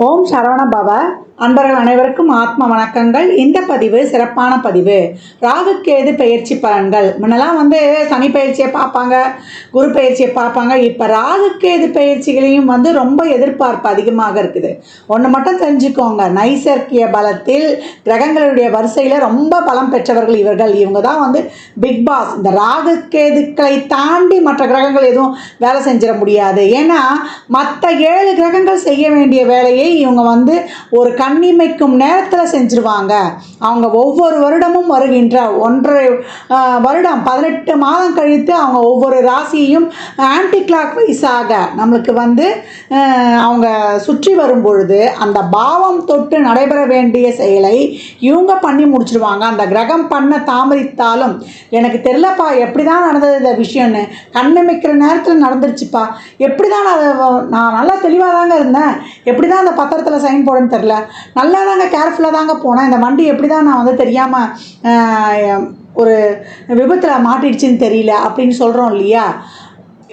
ஓம் சரவண பவ. அன்பர்கள் அனைவருக்கும் ஆத்ம வணக்கங்கள். இந்த பதிவு சிறப்பான பதிவு. ராகுக்கேது பயிற்சி பலன்கள். முன்னெல்லாம் சனி பயிற்சியை பார்ப்பாங்க, குரு பயிற்சியை பார்ப்பாங்க. இப்போ ராகுக்கேது பயிற்சிகளையும் ரொம்ப எதிர்பார்ப்பு அதிகமாக இருக்குது. ஒன்று மட்டும் தெரிஞ்சுக்கோங்க, நைசர்கிய பலத்தில் கிரகங்களுடைய வரிசையில் ரொம்ப பலம் பெற்றவர்கள் இவர்கள். இவங்க தான் பிக் பாஸ். இந்த ராகுக்கேதுக்களை தாண்டி மற்ற கிரகங்கள் எதுவும் வேலை செஞ்சிட முடியாது. ஏன்னா மற்ற 7 கிரகங்கள் செய்ய வேண்டிய வேலையை இவங்க ஒரு கண்ணிமைக்கும் நேரத்தில் செஞ்சுருவாங்க. அவங்க ஒவ்வொரு வருடமும் வருகின்ற 1.5 வருடம் 18 மாதம் கழித்து அவங்க ஒவ்வொரு ராசியையும் ஆன்டி கிளாக் வைஸாக நம்மளுக்கு அவங்க சுற்றி வரும் பொழுது அந்த பாவம் தொட்டு நடைபெற வேண்டிய செயலை இவங்க பண்ணி முடிச்சிடுவாங்க. அந்த கிரகம் பண்ண தாமதித்தாலும் எனக்கு தெரியலப்பா எப்படி தான் நடந்தது இந்த விஷயம்னு, கண்ணிமைக்கிற நேரத்தில் நடந்துருச்சுப்பா, எப்படி தான் நான் நல்லா தெளிவாக தாங்க இருந்தேன், எப்படி தான் அந்த பத்திரத்தில் சைன் போடுன்னு தெரில, நல்லா தாங்க கேர்ஃபுல்லாக தாங்க போனேன், இந்த வண்டி எப்படி தான் நான் தெரியாமல் ஒரு விபத்தில் மாட்டிடுச்சின்னு தெரியல அப்படின்னு சொல்கிறோம் இல்லையா.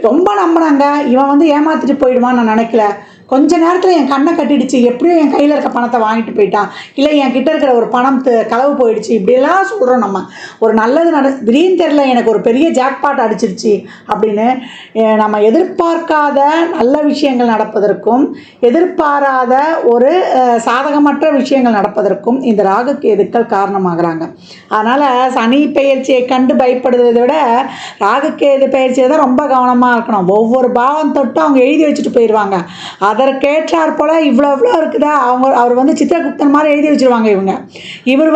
ரொம்ப நம்பினாங்க, இவன் ஏமாற்றிட்டு போயிடுவான்னு நான் நினைக்கல. கொஞ்ச நேரத்தில் என் கண்ணை கட்டிடுச்சு, எப்படியோ என் கையில் இருக்க பணத்தை வாங்கிட்டு போயிட்டான், இல்லை என் கிட்ட இருக்கிற ஒரு பணம் களவு போயிடுச்சு, இப்படியெல்லாம் சொல்கிறோம். நம்ம ஒரு நல்லது திடீர்னு தெரியல எனக்கு ஒரு பெரிய ஜாக்பாட் அடிச்சிருச்சு அப்படின்னு நம்ம எதிர்பார்க்காத நல்ல விஷயங்கள் நடப்பதற்கும் எதிர்பாராத ஒரு சாதகமற்ற விஷயங்கள் நடப்பதற்கும் இந்த ராகுக்கேதுக்கள் காரணமாகறாங்க. அதனால் சனி பயிற்சியை கண்டு பயப்படுவதை விட ராகுக்கேது பயிற்சியை தான் ரொம்ப கவனமாக இருக்கணும். ஒவ்வொரு பாவம் தொட்டும் அவங்க எழுதி வச்சுட்டு போயிடுவாங்க. அதற்கேற்றார் போல் இவ்வளோ இருக்குதா, அவர் சித்திரகுப்தன் மாதிரி எழுதி வச்சுருவாங்க. இவர்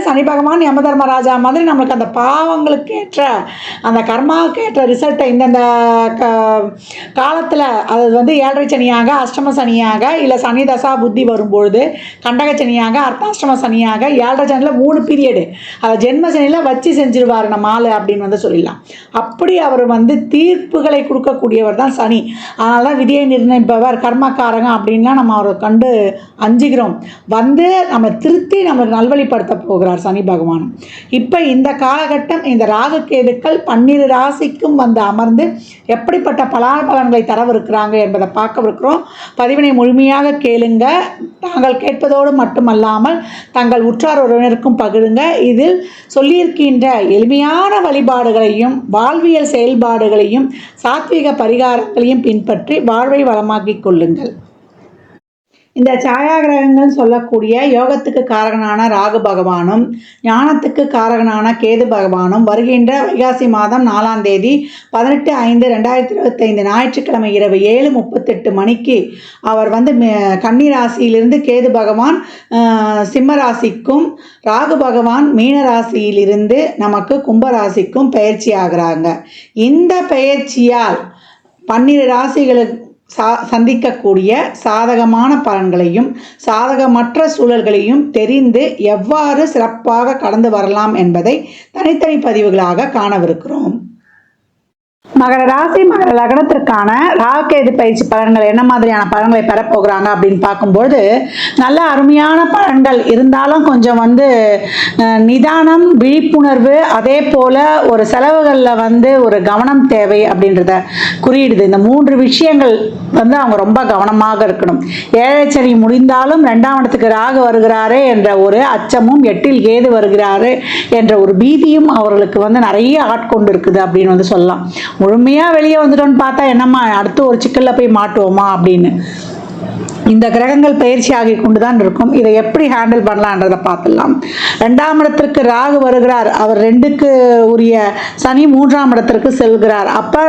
சனி பகவான் யமதர்மராஜா மாதிரி நம்மளுக்கு அந்த பாவங்களுக்கு ஏற்ற அந்த கர்மாவுக்கு ஏற்ற ரிசல்ட்டை இந்தந்த காலத்தில், அது 7.5 சனியாக, அஷ்டம சனியாக, இல்லை சனி தசா புத்தி வரும்பொழுது கண்டக சனியாக, அர்த்தாஷ்டம சனியாக, 7.5 சனியில் 3 பீரியடு, அதை ஜென்ம சனியில் வச்சு செஞ்சிருவார் நம்ம ஆள் அப்படின்னு சொல்லிடலாம். அப்படி அவர் தீர்ப்புகளை கொடுக்கக்கூடியவர் தான் சனி. அதனால தான் விதியை நிர்ணயிப்பவர், கர்மக்காரங்க அப்படின்லாம் நம்ம அவரை கண்டு அஞ்சுகிறோம். நம்ம திருத்தி நம்மளுக்கு நல்வழிப்படுத்த போகிறார் சனி பகவான். இப்போ இந்த காலகட்டம் இந்த ராகுக்கேதுக்கள் 12 ராசிக்கும் அமர்ந்து எப்படிப்பட்ட பலாபலன்களை தரவிருக்கிறாங்க என்பதை பார்க்கவிருக்கிறோம். பதிவினை முழுமையாக கேளுங்க. தாங்கள் கேட்பதோடு மட்டுமல்லாமல் தங்கள் உற்றார் உறவினருக்கும் பகிருங்க. இதில் சொல்லியிருக்கின்ற எளிமையான வழிபாடுகளையும் வாழ்வியல் செயல்பாடுகளையும் சாத்வீக பரிகாரங்களையும் பின்பற்றி வாழ்வை வளமாக்கிக் கொள்ளுங்கள். இந்த சாயாகிரகங்கள் சொல்லக்கூடிய யோகத்துக்கு காரகனான ராகு பகவானும் ஞானத்துக்கு காரகனான கேது பகவானும் வருகின்ற வைகாசி மாதம் 4ஆம் தேதி 18/5/2025 ஞாயிற்றுக்கிழமை இரவு 7:38 மணிக்கு அவர் கன்னி ராசியிலிருந்து கேது பகவான் சிம்ம ராசிக்கும், ராகு பகவான் மீன ராசியிலிருந்து நமக்கு கும்பராசிக்கும் பயிற்சி ஆகிறாங்க. இந்த பயிற்சியால் 12 ராசிகளுக்கு சந்திக்கக்கூடிய சாதகமான பலன்களையும் சாதகமற்ற சூழல்களையும் தெரிந்து எவ்வாறு சிறப்பாக கடந்து வரலாம் என்பதை தனித்தனி பதிவுகளாக காணவிருக்கிறோம். மகர ராசி மகர லக்னத்திற்கான ராகுக்கேது பயிற்சி பலன்கள் என்ன மாதிரியான பலன்களை பெறப்போகிறாங்க அப்படின்னு பார்க்கும்போது நல்ல அருமையான பலன்கள் இருந்தாலும் கொஞ்சம் நிதானம், விழிப்புணர்வு, அதே போல் ஒரு செலவுகளில் ஒரு கவனம் தேவை அப்படின்றத குறியிடுது. இந்த 3 விஷயங்கள் அவங்க ரொம்ப கவனமாக இருக்கணும். 7 சனி முடிந்தாலும் 2ஆம் இடத்துக்கு ராகு வருகிறாரே என்ற ஒரு அச்சமும், 8இல் கேது வருகிறாரு என்ற ஒரு பீதியும் அவர்களுக்கு நிறைய ஆட்கொண்டு இருக்குது அப்படின்னு சொல்லலாம். முழுமையாக வெளியே வந்துட்டோன்னு பார்த்தா என்னம்மா அடுத்து ஒரு சிக்கலில் போய் மாட்டுவோமா அப்படின்னு இந்த கிரகங்கள் பயிற்சி ஆகி கொண்டு தான் இருக்கும். இதை எப்படி ஹேண்டில் பண்ணலான்றதை பார்த்துடலாம். 2ஆம் இடத்திற்கு ராகு வருகிறார். அவர் 2க்கு உரிய சனி 3ஆம் இடத்திற்கு செல்கிறார். அப்போ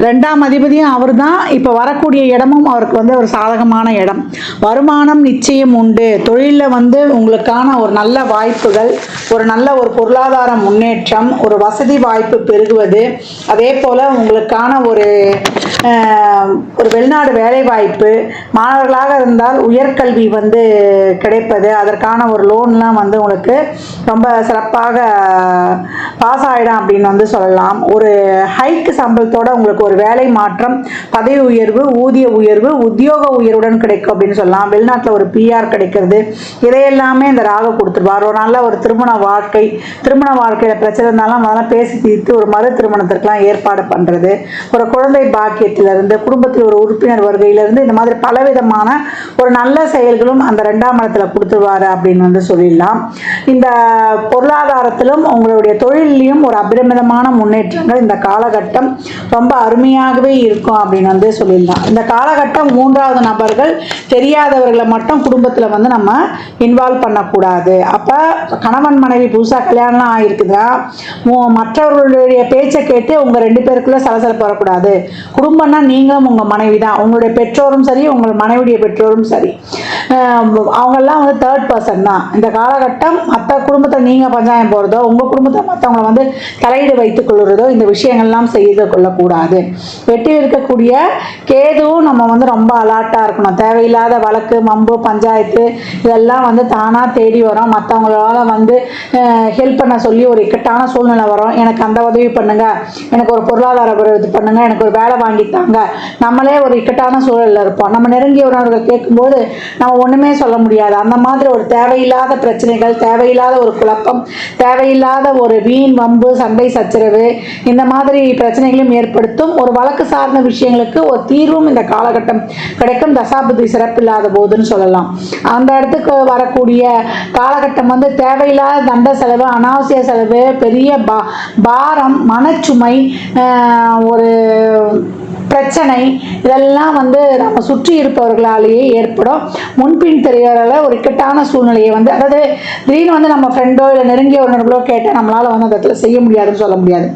2ஆம் அதிபதியும் அவர் தான். இப்போ வரக்கூடிய இடமும் அவருக்கு ஒரு சாதகமான இடம். வருமானம் நிச்சயம் உண்டு. தொழிலில் உங்களுக்கான ஒரு நல்ல வாய்ப்புகள், ஒரு நல்ல ஒரு பொருளாதார முன்னேற்றம், ஒரு வசதி வாய்ப்பு பெருகுவது, அதே போல் உங்களுக்கான ஒரு வெளிநாடு வேலை வாய்ப்பு, மாணவர்களாக இருந்தால் உயர்கல்வி கிடைப்பது, அதற்கான ஒரு லோன்லாம் உங்களுக்கு ரொம்ப சிறப்பாக பாஸ் ஆகிடும் அப்படின்னு சொல்லலாம். ஒரு ஹைக் சம்பளத்தோட உங்களுக்கு ஒரு வேலை மாற்றம், பதவி உயர்வு, ஊதிய உயர்வு, உத்தியோக உயர்வுடன் கிடைக்கும் அப்படின்னு சொல்லலாம். வெளிநாட்டில் ஒரு PR கிடைக்கிறது, இதையெல்லாமே இந்த ராகு கொடுத்துருவார். ஒரு நல்ல ஒரு திருமண வாழ்க்கையில் பிரச்சனை இருந்தாலும் அதெல்லாம் பேசி தீர்த்து ஒரு மறு திருமணத்திற்கெல்லாம் ஏற்பாடு பண்ணுறது, ஒரு குழந்தை பாக்கியத்தை அமையத்திலிருந்து, குடும்பத்தில் ஒரு உறுப்பினர் வருகையிலிருந்து இந்த மாதிரி பலவிதமான ஒரு நல்ல செயல்களும் அந்த 2ஆம் இடத்துல கொடுத்துருவாரு அப்படின்னு வந்து சொல்லிடலாம். இந்த பொருளாதாரத்திலும் உங்களுடைய தொழிலையும் ஒரு அபரிமிதமான முன்னேற்றங்கள் இந்த காலகட்டம் ரொம்ப அருமையாகவே இருக்கும் அப்படின்னு வந்து சொல்லிடலாம். இந்த காலகட்டம் 3வது நபர்கள் தெரியாதவர்களை மட்டும் குடும்பத்தில் வந்து நம்ம இன்வால்வ் பண்ணக்கூடாது. அப்போ கணவன் மனைவி புதுசாக கல்யாணம்லாம் ஆகிருக்குதா, மற்றவர்களுடைய பேச்சை கேட்டு உங்கள் 2 பேருக்குள்ள சலசலப்பு வரக்கூடாது. குடும்பம்னா நீங்களும் உங்கள் மனைவி தான். உங்களுடைய பெற்றோரும் சரி, உங்கள் மனைவியுடைய பெற்றோரும் சரி, அவங்கெல்லாம் வந்து 3rd பர்சன் தான். இந்த காலகட்டம் மற்ற குடும்பத்தை நீங்கள் பஞ்சாயம் போகிறதோ, உங்கள் குடும்பத்தை மற்றவங்களை வந்து தலையீடு வைத்துக் கொள்கிறதோ, இந்த விஷயங்கள்லாம் செய்து கொள்ளக்கூடாது. வெட்டி இருக்கக்கூடிய கேதுவும் நம்ம வந்து ரொம்ப அலர்ட்டாக இருக்கணும். தேவையில்லாத வழக்கு, மம்பு, பஞ்சாயத்து இதெல்லாம் வந்து தானாக தேடி வரும். மற்றவங்களால வந்து ஹெல்ப் பண்ண சொல்லி ஒரு இக்கட்டான சூழ்நிலை வரும். எனக்கு அந்த உதவி பண்ணுங்க, எனக்கு ஒரு பொருளாதார இது பண்ணுங்க, எனக்கு ஒரு வேலை வாங்கித்தாங்க. நம்மளே ஒரு இக்கட்டான சூழலில் இருப்போம். நம்ம நெருங்கியவர்கள் கேட்கும்போது நம்ம ஒன்றுமே சொல்ல முடியாது. அந்த மாதிரி ஒரு தேவையில்லாத பிரச்சனைகள், தேவையில்லாத ஒரு குழப்பம், தேவையில்லாத ஒரு வீண் வம்பு, சண்டை சச்சரவு, இந்த மாதிரி பிரச்சனைகளும் ஏற்படுத்தும். ஒரு வழக்கு சார்ந்த விஷயங்களுக்கு ஒரு தீர்வும் இந்த காலகட்டம் கிடைக்கும். தசாபுத்தி சிறப்பில்லாத போதுன்னு சொல்லலாம். அந்த இடத்துக்கு வரக்கூடிய காலகட்டம் வந்து தேவையில்லாத தண்ட செலவு, அனாவசிய செலவு, பெரிய பாரம், மனச்சுமை, ஒரு பிரச்சனை, இதெல்லாம் வந்து நம்ம சுற்றி இருப்பவர்களாலேயே ஏற்படும். முன்பின் தெரியறதுல ஒரு இக்கட்டான சூழ்நிலையை வந்து, அதாவது திடீர்னு வந்து நம்ம ஃப்ரெண்டோ இல்லை நெருங்கிய உறவினர்களோ கேட்டால் நம்மளால் வந்து அந்த இடத்துல செய்ய முடியாதுன்னு சொல்ல முடியாது.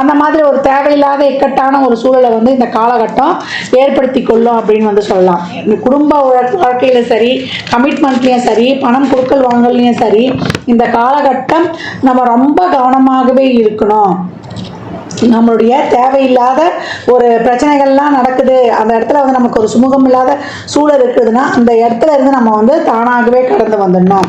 அந்த மாதிரி ஒரு தேவையில்லாத இக்கட்டான ஒரு சூழலை வந்து இந்த காலகட்டம் ஏற்படுத்தி கொள்ளும் அப்படின்னு வந்து சொல்லலாம். குடும்ப வாழ்க்கையில் சரி, கமிட்மெண்ட்லேயும் சரி, பணம் கொடுக்கல் வாங்கலையும் சரி, இந்த காலகட்டம் நம்ம ரொம்ப கவனமாகவே இருக்கணும். நம்மளுடைய தேவையில்லாத ஒரு பிரச்சனைகள்லாம் நடக்குது, அந்த இடத்துல வந்து நமக்கு ஒரு சுமூகம் இல்லாத சூழல் இருக்குதுன்னா அந்த இடத்துல இருந்து நம்ம வந்து தானாகவே கடந்து வந்துடணும்.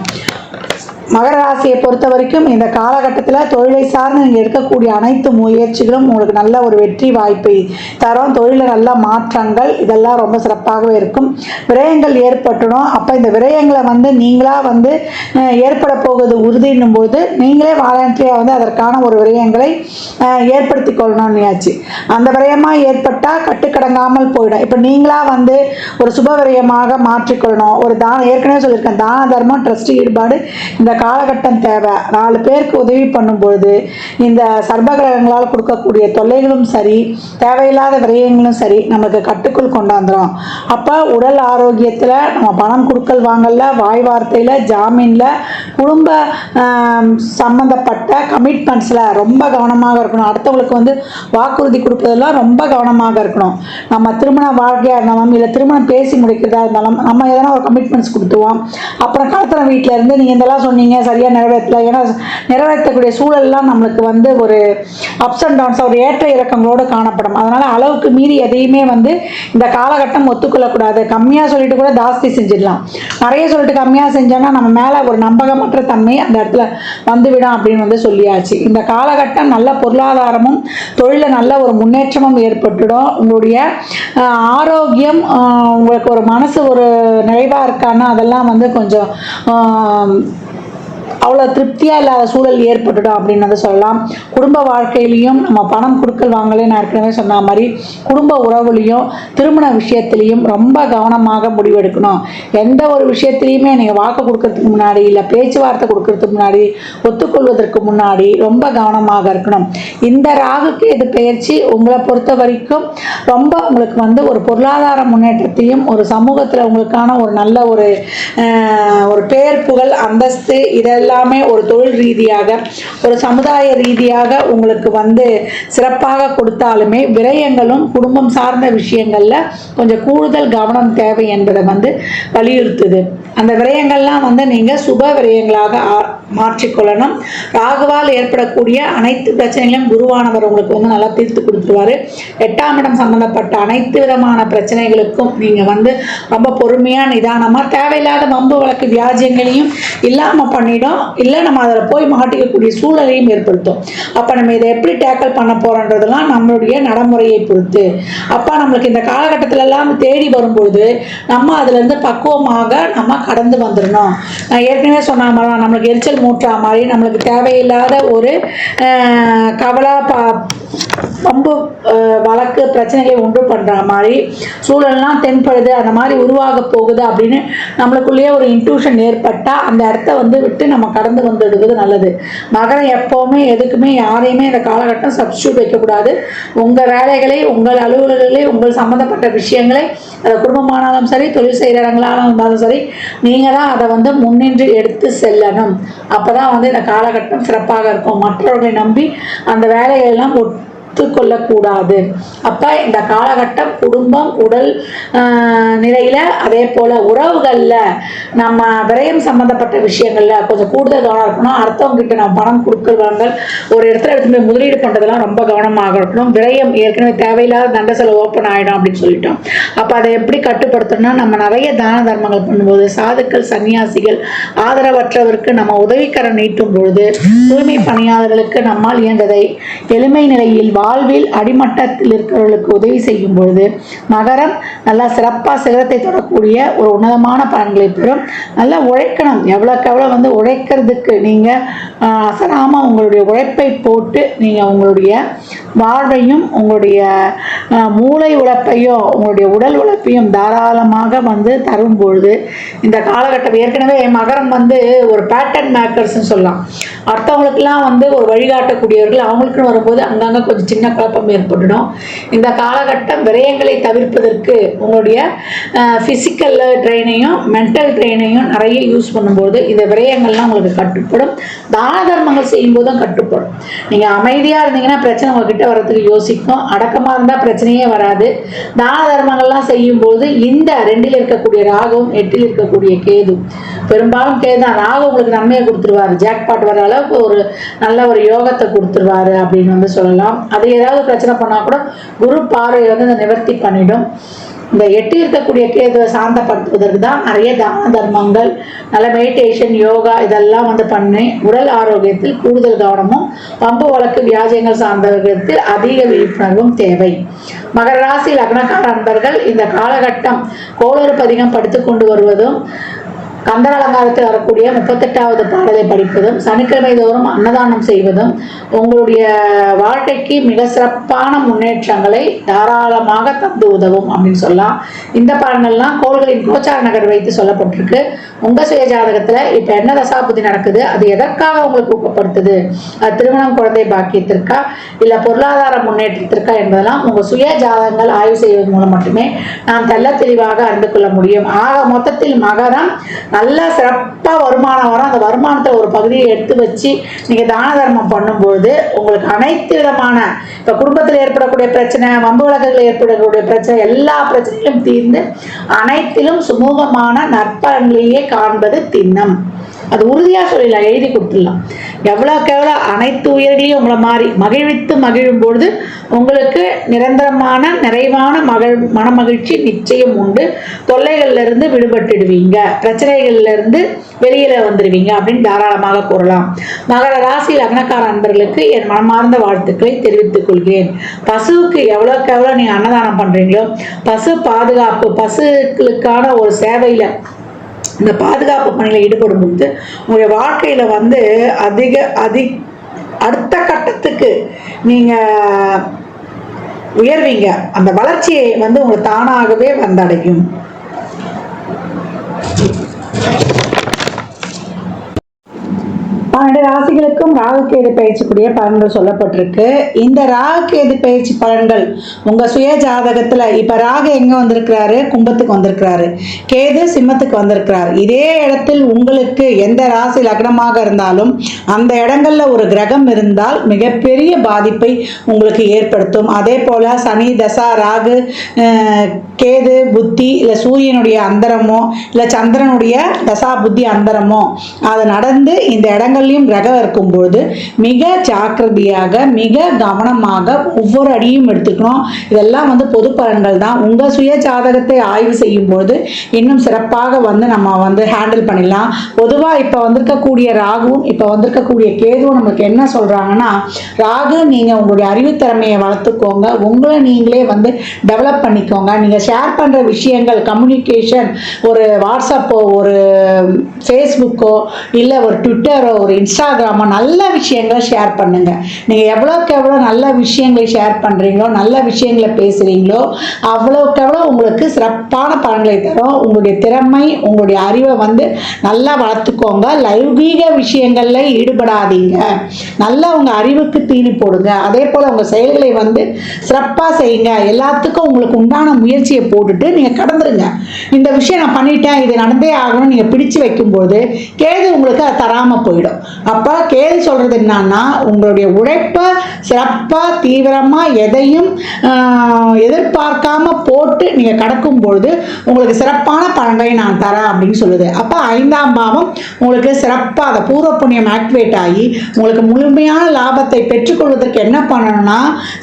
மகர ராசியை பொறுத்த வரைக்கும் இந்த காலகட்டத்தில் தொழிலை சார்ந்து நீங்கள் எடுக்கக்கூடிய அனைத்து முயற்சிகளும் உங்களுக்கு நல்ல ஒரு வெற்றி வாய்ப்பை தரும். தொழிலில் நல்ல மாற்றங்கள் இதெல்லாம் ரொம்ப சிறப்பாகவே இருக்கும். விரயங்கள் ஏற்பட்டுடும். அப்போ இந்த விரயங்களை வந்து நீங்களாக வந்து ஏற்பட போகுது உறுதின்னும் போது நீங்களே வாலண்டரியாக வந்து அதற்கான ஒரு விரயங்களை ஏற்படுத்தி கொள்ளணும்னு ஆச்சு. அந்த விரயமாக ஏற்பட்டால் கட்டுக்கடங்காமல் போயிடும். இப்போ நீங்களாக வந்து ஒரு சுப விரயமாக மாற்றிக்கொள்ளணும். ஒரு ஏற்கனவே சொல்லியிருக்கேன், தான தர்மம், ட்ரஸ்ட் ஈடுபாடு இந்த காலகட்டம் தேவை. 4 பேருக்கு உதவி பண்ணும்பொழுது இந்த சர்பகிரகங்களால் கொடுக்கக்கூடிய தொல்லைகளும் சரி, தேவையில்லாத விரயங்களும் சரி நமக்கு கட்டுக்குள் கொண்டாந்துடும். அப்போ உடல் ஆரோக்கியத்தில் நம்ம பணம் கொடுக்கல் வாங்கல, வாய் வார்த்தையில், ஜாமீனில், குடும்ப சம்மந்தப்பட்ட கமிட்மெண்ட்ஸில் ரொம்ப கவனமாக இருக்கணும். அடுத்தவங்களுக்கு வந்து வாக்குறுதி கொடுப்பதெல்லாம் ரொம்ப கவனமாக இருக்கணும். நம்ம திருமண வாழ்க்கையாக இருந்தாலும் இல்லை திருமணம் பேசி முடிக்கிறதா இருந்தாலும் நம்ம எதனா ஒரு கமிட்மெண்ட்ஸ் கொடுத்துருவோம். அப்புறம் கலத்தின வீட்டில் இருந்து நீங்கள் இதெல்லாம் சொன்னீங்க சரியாக நிறைவேற்றல, ஏன்னா நிறைவேற்றக்கூடிய சூழல்லாம் நம்மளுக்கு வந்து ஒரு அப்ஸ் அண்ட் டவுன்ஸ், ஒரு ஏற்ற இறக்கங்களோடு காணப்படும். அதனால் அளவுக்கு மீறி எதையுமே வந்து இந்த காலகட்டம் ஒத்துக்கொள்ளக்கூடாது. கம்மியாக சொல்லிட்டு கூட ஜாஸ்தி செஞ்சிடலாம். நிறைய சொல்லிட்டு கம்மியாக செஞ்சோன்னா நம்ம மேலே ஒரு நம்பகமற்ற தன்மை அந்த இடத்துல வந்துவிடும் அப்படின்னு வந்து சொல்லியாச்சு. இந்த காலகட்டம் நல்ல பொருளாதாரமும் தொழிலில் நல்ல ஒரு முன்னேற்றமும் ஏற்பட்டுடும். உங்களுடைய ஆரோக்கியம், உங்களுக்கு ஒரு மனசு ஒரு நிறைவாக இருக்கான்னா அதெல்லாம் வந்து கொஞ்சம் அவ்வளோ திருப்தியாக இல்லாத சூழல் ஏற்பட்டுடும் அப்படின்னு வந்து சொல்லலாம். குடும்ப வாழ்க்கையிலையும் நம்ம பணம் கொடுக்கல் வாங்கலே நான் ஏற்கனவே சொன்ன மாதிரி குடும்ப உறவுலையும் திருமண விஷயத்துலையும் ரொம்ப கவனமாக முடிவெடுக்கணும். எந்த ஒரு விஷயத்துலையுமே நீங்கள் வாக்கு கொடுக்கறதுக்கு முன்னாடி இல்லை பேச்சுவார்த்தை கொடுக்கறதுக்கு முன்னாடி ஒத்துக்கொள்வதற்கு முன்னாடி ரொம்ப கவனமாக இருக்கணும். இந்த ராகுக்கு இது பயிற்சி உங்களை பொறுத்த வரைக்கும் ரொம்ப உங்களுக்கு வந்து ஒரு பொருளாதார முன்னேற்றத்தையும் ஒரு சமூகத்தில் உங்களுக்கான ஒரு நல்ல ஒரு பெயர் புகழ் அந்தஸ்து இதெல்லாமே ஒரு தொழில் ரீதியாக ஒரு சமுதாய ரீதியாக உங்களுக்கு வந்து சிறப்பாக கொடுத்தாலுமே விரயங்களும் குடும்பம் சார்ந்த விஷயங்கள்ல கொஞ்சம் கூடுதல் கவனம் தேவை என்பதை வந்து வலியுறுத்துது. அந்த விரயங்கள்லாம் வந்து நீங்கள் சுப விரயங்களாக மாற்றிக்கொள்ளணும். ராகுவால் ஏற்படக்கூடிய அனைத்து பிரச்சனைகளையும் குருவானவர் உங்களுக்கு வந்து நல்லா தீர்த்து கொடுத்துருவாரு. 8ஆம் இடம் சம்பந்தப்பட்ட அனைத்து விதமான பிரச்சனைகளுக்கும் நீங்கள் வந்து ரொம்ப பொறுமையாக நிதானமாக தேவையில்லாத வம்பு வழக்கு வியாஜியங்களையும் இல்லாமல் பண்ணிடும். இல்லை நம்ம அதில் போய் மாட்டிக்கக்கூடிய சூழலையும் ஏற்படுத்தும். அப்போ நம்ம இதை எப்படி டேக்கிள் பண்ண போகிறோன்றதெல்லாம் நம்மளுடைய நடைமுறையை பொறுத்து. அப்போ நம்மளுக்கு இந்த காலகட்டத்திலெல்லாம் தேடி வரும்பொழுது நம்ம அதுலேருந்து பக்குவமாக நம்ம கடந்து வந்துடணும். நான் ஏற்கனவே சொன்ன மாதிரி நம்மளுக்கு எரிச்சல் மூற்றா மாதிரி நம்மளுக்கு தேவையில்லாத ஒரு கவலை ரொம்ப வழக்கு பிரச்சனைகளை உண்டு பண்ணுற மாதிரி சூழல்லாம் தென்படுது, அந்த மாதிரி உருவாக போகுது அப்படின்னு நம்மளுக்குள்ளேயே ஒரு இன்ட்யூஷன் ஏற்பட்டால் அந்த இடத்த விட்டு நம்ம கடந்து வந்துடுவது நல்லது. மகரம் எப்போவுமே எதுக்குமே யாரையுமே இந்த காலகட்டம் சப்ஸ்டியூட் வைக்கக்கூடாது. உங்கள் வேலைகளை, உங்கள் அலுவலகங்களை, உங்கள் சம்மந்தப்பட்ட விஷயங்களை, அதை குடும்பமானாலும் சரி, தொழில் செய்கிற இடங்களாலும் இருந்தாலும் சரி, நீங்கள் தான் அதை முன்னின்று எடுத்து செல்லணும். அப்போ தான் இந்த காலகட்டம் சிறப்பாக இருக்கும். மற்றவர்களை நம்பி அந்த வேலைகளெல்லாம் ஒத்துக்கொள்ளக்கூடாது. அப்போ இந்த காலகட்டம் குடும்பம், உடல் நிலையில், அதே போல் உறவுகளில், நம்ம விரயம் சம்மந்தப்பட்ட விஷயங்களில் கொஞ்சம் கூடுதல் கவனம் இருக்கணும். அடுத்தவங்ககிட்ட நம்ம பணம் கொடுக்கறவங்க ஒரு இடத்துல எடுத்து போய் முதலீடு பண்ணுறதுலாம் ரொம்ப கவனமாக இருக்கணும். விரயம் ஏற்கனவே தேவையில்லாத தண்ட செலவு ஓப்பன் ஆகிடும் அப்படின்னு சொல்லிட்டோம். அப்போ அதை எப்படி கட்டுப்படுத்தணும்னா, நம்ம நிறைய தான தர்மங்கள் பண்ணும்போது, சாதுக்கள், சன்னியாசிகள், ஆதரவற்றவருக்கு நம்ம உதவிக்கரம் நீட்டும் பொழுது, தூய்மை பணியாளர்களுக்கு நம்மால் இயன்றதை எளிமை நிலையில் வாழ்வில் அடிமட்டத்தில் இருக்கிறவர்களுக்கு உதவி செய்யும் பொழுது மகரம் நல்லா சிறப்பாக சிகரத்தை தொடரக்கூடிய ஒரு உன்னதமான பலன்களை பெறும். நல்லா உழைக்கணும். எவ்வளோக்கு எவ்வளோ உழைக்கிறதுக்கு நீங்கள் அசராமல் உங்களுடைய உழைப்பை போட்டு நீங்கள் உங்களுடைய வாழ்வையும், உங்களுடைய மூளை உழைப்பையும், உங்களுடைய உடல் உழைப்பையும் தாராளமாக தரும் பொழுது இந்த காலகட்டம் ஏற்கனவே மகரம் ஒரு பேட்டர்ன் மேக்கர்ஸ்ன்னு சொல்லலாம். அடுத்தவங்களுக்கெல்லாம் ஒரு வழிகாட்டக்கூடியவர்கள். அவங்களுக்குன்னு வரும்போது அங்கங்கே கொஞ்சம் சின்ன குழப்பம் ஏற்பட்டுடும். இந்த காலகட்டம் விரயங்களை தவிர்ப்பதற்கு உங்களுடைய ஃபிசிக்கல் ட்ரெயினையும் மென்டல் ட்ரெயினையும் நிறைய யூஸ் பண்ணும்போது இந்த விரயங்கள்லாம் உங்களுக்கு கட்டுப்படும். தான தர்மங்கள் செய்யும் போதும் கட்டுப்படும். நீங்கள் அமைதியாக இருந்தீங்கன்னா பிரச்சனை உங்ககிட்ட வர்றதுக்கு யோசிக்கும். அடக்கமாக இருந்தால் பிரச்சனையே வராது. தான தர்மங்கள்லாம் செய்யும்போது இந்த 2ல் இருக்கக்கூடிய ராகுவும் 8ல் இருக்கக்கூடிய கேது, பெரும்பாலும் கேது தான் ராகு உங்களுக்கு நன்மையை கொடுத்துருவாரு. ஜாக்பாட் வர அளவுக்கு ஒரு நல்ல ஒரு யோகத்தை கொடுத்துருவாரு அப்படின்னு சொல்லலாம். அது ஏதாவது பிரச்சனை பண்ணால் கூட குரு பார்வை அதை நிவர்த்தி பண்ணிடும். இந்த 8 இருக்கக்கூடிய கேதுவை சாந்தப்படுத்துவதற்கு தான் நிறைய தான தர்மங்கள், நல்ல மெடிடேஷன், யோகா இதெல்லாம் பண்ணி உடல் ஆரோக்கியத்தில் கூடுதல் கவனமும், பம்பு வழக்கு வியாஜயங்கள் சார்ந்தவர்களுக்கு அதிக விழிப்புணர்வும் தேவை. மகர ராசி லக்னக்கார அன்பர்கள் இந்த காலகட்டம் கோளறு பதிகம் படித்து கொண்டு வருவதும், கந்தர் அலங்காரத்தில் வரக்கூடிய 38வது பாடலை படிப்பதும், சனிக்கிழமை தோறும் அன்னதானம் செய்வதும் உங்களுடைய வாழ்க்கைக்கு மிக சிறப்பான முன்னேற்றங்களை தாராளமாக தந்து உதவும் அப்படின்னு சொல்லலாம். இந்த பலன்கள்லாம் கோள்களின் கோச்சார நகர் வைத்து சொல்லப்பட்டிருக்கு. உங்கள் சுய ஜாதகத்தில் இப்போ என்ன தசாபுத்தி நடக்குது, அது எதற்காக உங்களுக்கு ஊக்கப்படுத்துது, அது திருமணம், குழந்தை பாக்கியத்திற்கா இல்லை பொருளாதார முன்னேற்றத்திற்கா என்பதெல்லாம் உங்கள் சுய ஜாதகங்கள் ஆய்வு செய்வதன் மூலம் மட்டுமே நாம் தெள்ள தெளிவாக அறிந்து கொள்ள முடியும். ஆக மொத்தத்தில் மகரம் நல்ல சிறப்பாக வருமானம் வரும். அந்த வருமானத்தில் ஒரு பகுதியை எடுத்து வச்சு நீங்கள் தான தர்மம் பண்ணும்பொழுது உங்களுக்கு அனைத்து விதமான இப்போ குடும்பத்தில் ஏற்படக்கூடிய பிரச்சனை, வம்பு வழக்குகளில் ஏற்படக்கூடிய பிரச்சனை, எல்லா பிரச்சனைகளும் தீர்ந்து அனைத்திலும் சுமூகமான நற்பலன்களையே காண்பது திண்ணம். அது உறுதியாக சொல்லிடலாம், எழுதி கொடுத்துடலாம். எவ்வளோக்கு எவ்வளோ அனைத்து உயிர்களையும் உங்களை மாறி மகிழ்வித்து மகிழும் பொழுது உங்களுக்கு நிரந்தரமான நிறைவான மன மகிழ்ச்சி நிச்சயம் உண்டு. தொல்லைகள்லேருந்து விடுபட்டுடுவீங்க, பிரச்சனைகள்லேருந்து வெளியில் வந்துடுவீங்க அப்படின்னு தாராளமாக கூறலாம். மகர ராசி லக்னக்கார அன்பர்களுக்கு என் மனமார்ந்த வாழ்த்துக்களை தெரிவித்துக் கொள்கிறேன். பசுவுக்கு எவ்வளோக்கு எவ்வளோ நீங்கள் அன்னதானம் பண்ணுறீங்களோ, பசு பாதுகாப்பு, பசுக்களுக்கான ஒரு சேவையில் இந்த பாதுகாப்பு பணியில் ஈடுபடும் பொழுது உங்களுடைய வாழ்க்கையில் அடுத்த கட்டத்துக்கு நீங்கள் உயர்வீங்க. அந்த வளர்ச்சியை உங்களை தானாகவே வந்தடையும். 12 ராசிகளுக்கும் ராகுகேது பயிற்சிக்குரிய பலன்கள் சொல்லப்பட்டிருக்கு. இந்த ராகுகேது பயிற்சி பலன்கள் உங்கள் சுய ஜாதகத்தில் இப்போ ராகு எங்கே வந்திருக்கிறாரு? கும்பத்துக்கு வந்திருக்கிறாரு. கேது சிம்மத்துக்கு வந்திருக்கிறார். இதே இடத்தில் உங்களுக்கு எந்த ராசி லக்னமாக இருந்தாலும் அந்த இடங்களில் ஒரு கிரகம் இருந்தால் மிகப்பெரிய பாதிப்பை உங்களுக்கு ஏற்படுத்தும். அதே போல் சனி தசா, ராகு, கேது புத்தி, இல்லை சூரியனுடைய அந்தரமோ இல்லை சந்திரனுடைய தசா புத்தி அந்தரமோ அது நடந்து இந்த இடங்கள்லையும் கிரகம் இருக்கும்போது மிக ஜாக்கிரதையாக, மிக கவனமாக ஒவ்வொரு அடியும் எடுத்துக்கணும். இதெல்லாம் பொது பலன்கள் தான். உங்கள் சுய ஜாதகத்தை ஆய்வு செய்யும்போது இன்னும் சிறப்பாக நம்ம ஹேண்டில் பண்ணிடலாம். பொதுவாக இப்போ வந்திருக்கக்கூடிய ராகுவும் இப்போ வந்திருக்கக்கூடிய கேதுவும் நமக்கு என்ன சொல்கிறாங்கன்னா, ராகு நீங்கள் உங்களுடைய அறிவுத்திறமையை வளர்த்துக்கோங்க, உங்களை நீங்களே டெவலப் பண்ணிக்கோங்க. நீங்கள் ஷேர் பண்ணுற விஷயங்கள், கம்யூனிகேஷன், ஒரு வாட்ஸ்அப்போ, ஒரு ஃபேஸ்புக்கோ, இல்லை ஒரு ட்விட்டரோ, ஒரு இன்ஸ்டாகிராம் இன்ஸ்டாகிராமோ நல்ல விஷயங்களை ஷேர் பண்ணுங்கள். நீங்கள் எவ்வளோக்கு எவ்வளோ நல்ல விஷயங்களை ஷேர் பண்ணுறீங்களோ, நல்ல விஷயங்களை பேசுகிறீங்களோ, அவ்வளோக்கு எவ்வளோ உங்களுக்கு சிறப்பான பலன்களை தரும். உங்களுடைய திறமை, உங்களுடைய அறிவை வந்து நல்லா வளர்த்துக்கோங்க. லௌகீக விஷயங்களில் ஈடுபடாதீங்க. நல்லா உங்கள் அறிவுக்கு தீனி போடுங்க. அதே போல் உங்கள் செயல்களை வந்து சிறப்பாக செய்யுங்க. எல்லாத்துக்கும் உங்களுக்கு உண்டான முயற்சியை போட்டுட்டு நீங்கள் கடந்துருங்க. இந்த விஷயம் நான் பண்ணிட்டேன், இது நடந்தே ஆகணும் நீங்கள் பிடிச்சு வைக்கும்போது கேது உங்களுக்கு அதை தராமல் போயிடும். அப்போ கேது சொல்கிறது என்னன்னா, உங்களுடைய உழைப்பை சிறப்பாக தீவிரமாக எதையும் எதிர்பார்க்காம போட்டு நீங்கள் கடக்கும் பொழுது உங்களுக்கு சிறப்பான பலன்களை நான் தரேன் அப்படின்னு சொல்லுது. அப்போ 5ஆம் பாவம் உங்களுக்கு சிறப்பாக அந்த பூர்வ புண்ணியம் ஆக்டிவேட் ஆகி உங்களுக்கு முழுமையான லாபத்தை பெற்றுக்கொள்வதற்கு என்ன பண்ணணும்னா,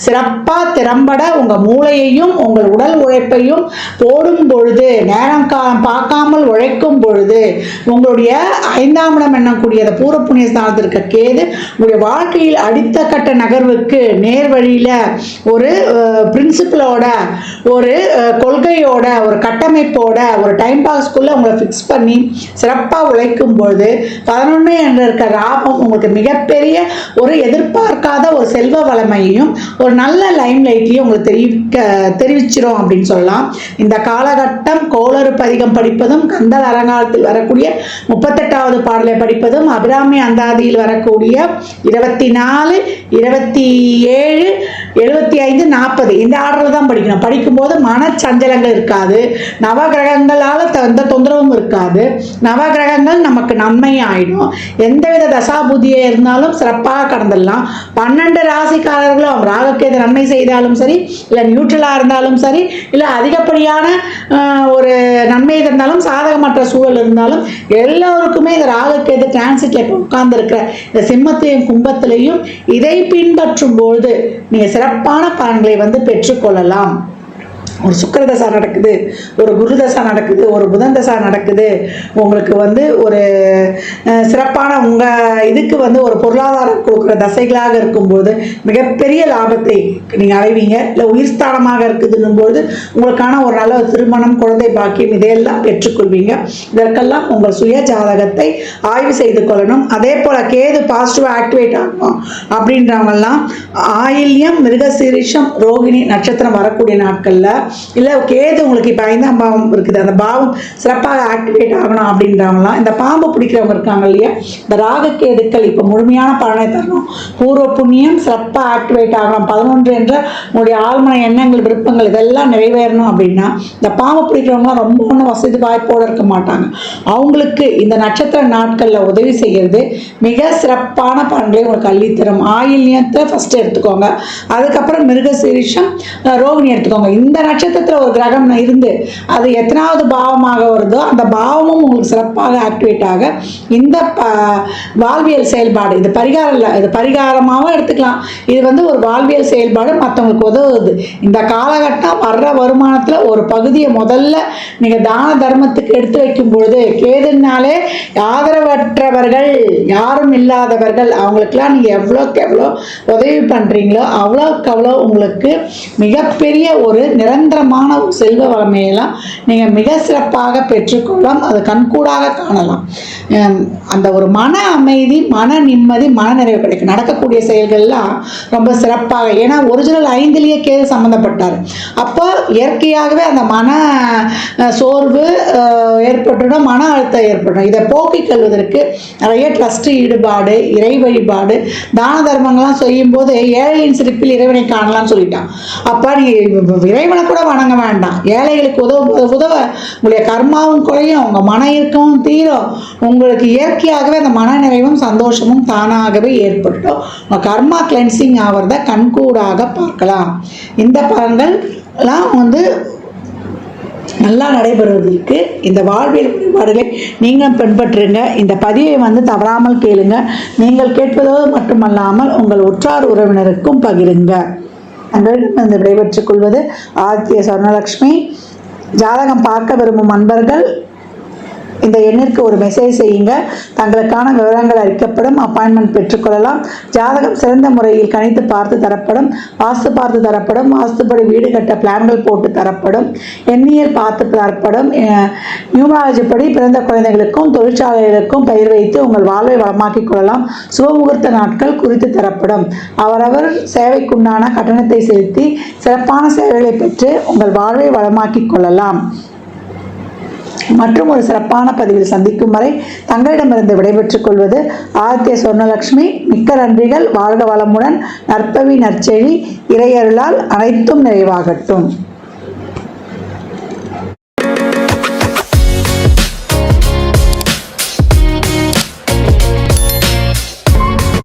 சிறப்பாக திறம்பட உங்கள் மூளையையும் உங்கள் உடல் உழைப்பையும் போடும் பொழுது, நேரம் காலம் பார்க்காமல் உழைக்கும் பொழுது, உங்களுடைய 5ஆம் இடம் என்னக்கூடிய அந்த பூர்வ புண்ணிய ஸ்தானத்தில் இருக்க கேது உங்களுடைய வாழ்க்கையில் அடுத்த கட்ட நகர்வுக்கு நேர் வழியில் ஒரு பிரின்சிபலோட, ஒரு கொள்கையோட, ஒரு கட்டமைப்போட, ஒரு டைம் பாஸ்க்குள்ளே உங்களை ஃபிக்ஸ் பண்ணி சிறப்பாக உழைக்கும் பொழுது 11 என்ற இருக்க லாபம் உங்களுக்கு மிகப்பெரிய ஒரு எதிர்பார்க்காத ஒரு செல்வ வளமையையும் ஒரு நல்ல லைம் லைட்லையும் உங்களுக்கு தெரிவிச்சிடும் அப்படின்னு சொல்லலாம். இந்த காலகட்டம் கோளறு பதிகம் படிப்பதும், கந்தல் அரங்காலத்தில் வரக்கூடிய 38வது பாடலை படிப்பதும், அபிராமி அந்தாதியில் வரக்கூடிய 24, 27, 75, 40 இந்த ஆர்டரில் தான் படிக்கணும். படிக்கும்போது மனச்சஞ்சலங்கள் இருக்காது. நவகிரகங்களால் எந்த தொந்தரவும் இருக்காது. நவகிரகங்கள் நமக்கு நன்மை ஆயிடும். எந்தவித தசாபுதியே இருந்தாலும் சிறப்பாக கடந்துடலாம். 12 ராசிக்காரர்களும் ராகுக்கேது நன்மை செய்தாலும் சரி, இல்லை நியூட்ரலாக இருந்தாலும் சரி, இல்லை அதிகப்படியான ஒரு நன்மை இருந்தாலும், சாதகமற்ற சூழல் இருந்தாலும், எல்லோருக்குமே இந்த ராகுக்கேது டிரான்சிட்ல இப்போ உட்கார்ந்து இருக்கிற இந்த சிம்மத்தையும் கும்பத்திலையும் இதை பின்பற்றும் போது நீங்கள் சிறப்பான பலன்களை வந்து பெற்றுக்கொள்ளலாம். ஒரு சுக்கிர தசா நடக்குது, ஒரு குரு தசா நடக்குது, ஒரு புதன் தசா நடக்குது, உங்களுக்கு வந்து ஒரு சிறப்பான உங்கள் இதுக்கு வந்து ஒரு பொருளாதாரம் கொடுக்குற தசைகளாக இருக்கும்போது மிகப்பெரிய லாபத்தை நீங்கள் அடைவீங்க. இல்லை உயிர் ஸ்தானமாக இருக்குதுன்னும் போது உங்களுக்கான ஒரு நல்ல திருமணம், குழந்தை பாக்கியம் இதையெல்லாம் பெற்றுக்கொள்வீங்க. இதற்கெல்லாம் உங்கள் சுய ஜாதகத்தை ஆய்வு செய்து கொள்ளணும். அதே போல் கேது பாசிட்டிவாக ஆக்டிவேட் ஆகணும் அப்படின்றவங்கெல்லாம் ஆயில்யம், மிருகசீரிஷம், ரோகிணி நட்சத்திரம் வரக்கூடிய நாட்களில், இல்லை கேது உங்களுக்கு இப்போ 5ஆம் பாவம் இருக்குது, அந்த பாவம் சிறப்பாக ஆக்டிவேட் ஆகணும் அப்படின்றவங்களாம், இந்த பாம்பு பிடிக்கிறவங்க இருக்காங்க இல்லையா, இந்த ராகுக்கேதுக்கள் இப்போ முழுமையான பலனை தரணும். பூர்வ புண்ணியம் சிறப்பாக ஆக்டிவேட் ஆகணும். 11 என்ற உங்களுடைய ஆழ்மன எண்ணங்கள், விருப்பங்கள் இதெல்லாம் நிறைவேறணும் அப்படின்னா, இந்த பாம்பு பிடிக்கிறவங்களாம் ரொம்ப ஒன்றும் வசதி வாய்ப்போடு இருக்க மாட்டாங்க. அவங்களுக்கு இந்த நட்சத்திர நாட்களில் உதவி செய்கிறது மிக சிறப்பான பலன்களை உங்களுக்கு அள்ளித்தரும். ஆயில்யத்தை ஃபஸ்ட்டு எடுத்துக்கோங்க, அதுக்கப்புறம் மிருகசீரிஷம், ரோகிணி எடுத்துக்கோங்க. இந்த நட்சத்திரத்தில் ஒரு கிரகம் இருந்து அது எத்தனாவது பாவமாக வருதோ அந்த பாவமும் உங்களுக்கு சிறப்பாக ஆக்டிவேட் ஆக இந்த வாழ்வியல் செயல்பாடு, இது பரிகாரம் இல்லை, இது பரிகாரமாகவும் எடுத்துக்கலாம். இது வந்து ஒரு வாழ்வியல் செயல்பாடு, மற்றவங்களுக்கு உதவுது. இந்த காலகட்டம் வர்ற வருமானத்தில் ஒரு பகுதியை முதல்ல நீங்கள் தான தர்மத்துக்கு எடுத்து வைக்கும் பொழுது, கேதுனாலே ஆதரவற்றவர்கள், யாரும் இல்லாதவர்கள், அவங்களுக்கெல்லாம் நீங்கள் எவ்வளோக்கு எவ்வளோ உதவி பண்ணுறீங்களோ அவ்வளோக்கு அவ்வளோ உங்களுக்கு மிகப்பெரிய ஒரு நிரந்தரமான செல்வ வளமையெல்லாம் நீங்கள் மிக சிறப்பாக பெற்றுக்கொள்ளலாம். அது கண்கூடாக காணலாம். அந்த ஒரு மன அமைதி, மன நிம்மதி, மன நிறைவு கிடைக்கும். நடக்கக்கூடிய செயல்கள்லாம் ரொம்ப சிறப்பாக, ஏன்னா ஒரிஜினல் 5லேயே கேது சம்மந்தப்பட்டார். அப்போ இயற்கையாகவே அந்த மன சோர்வு ஏற்பட்டுடும், மன அழுத்தம் ஏற்படும். இதை போக்கிக் கொள்வதற்கு நிறைய ட்ரஸ்ட் ஈடுபாடு, இறை வழிபாடு, தான தர்மங்கள்லாம் செய்யும்போது ஏழையின் சிரிப்பில் இறைவனை காணலாம்னு சொல்லிட்டான். அப்போ நீங்கள் இறைவனை கூட வணங்க வேண்டாம், ஏழைகளுக்கு உதவ உங்களுடைய கர்மாவும் குறையும், உங்கள் மன இறுக்கமும் தீரும். உங்களுக்கு இயற்கையாகவே அந்த மன நிறைவும் சந்தோஷமும் தானாகவே ஏற்பட்டுடும். உங்கள் கர்மா கிளென்சிங் ஆகிறத கண்கூடாக பார்க்கலாம். இந்த பலன்கள்லாம் வந்து நல்லா நடைபெறுவதற்கு இந்த வாழ்வியல் வழிபாடுகளை நீங்கள் பின்பற்றுங்க. இந்த பதிவை வந்து தவறாமல் கேளுங்க. நீங்கள் கேட்பதோடு மட்டுமல்லாமல் உங்கள் உற்றார் உறவினருக்கும் பகிருங்க. அங்களிடம் விடைபெற்றுக் கொள்வது ஆதித்ய சொர்ணலக்ஷ்மி. ஜாதகம் பார்க்க விரும்பும் அன்பர்கள் இந்த எண்ணிற்கு ஒரு மெசேஜ் செய்யுங்க. தங்களுக்கான விவரங்கள் அளிக்கப்படும். அப்பாயின்மெண்ட் பெற்றுக்கொள்ளலாம். ஜாதகம் சிறந்த முறையில் கணித்து பார்த்து தரப்படும். வாஸ்து பார்த்து தரப்படும். வாஸ்துப்படி வீடு கட்ட பிளான்கள் போட்டு தரப்படும். எண்ணியல் பார்த்து தரப்படும். நியூமராலஜி படி பிறந்த குழந்தைகளுக்கும் தொழிற்சாலைகளுக்கும் பெயர் வைத்து உங்கள் வாழ்வை வளமாக்கிக் கொள்ளலாம். சுபமுகூர்த்த நாட்கள் குறித்து தரப்படும். அவரவர் சேவைக்குண்டான கட்டணத்தை செலுத்தி சிறப்பான சேவைகளை பெற்று உங்கள் வாழ்வை வளமாக்கிக் கொள்ளலாம். மற்றும் ஒரு சிறப்பான பதிவில் சந்திக்கும் வரை தங்களிடமிருந்து விடைபெற்றுக் கொள்வது ஆதித்ய சொர்ணலட்சுமி. மிக்க நன்றிகள். வாழ்க வளமுடன். நற்பவி நற்செழி. இறையருளால் அனைத்தும் நிறைவாகட்டும்.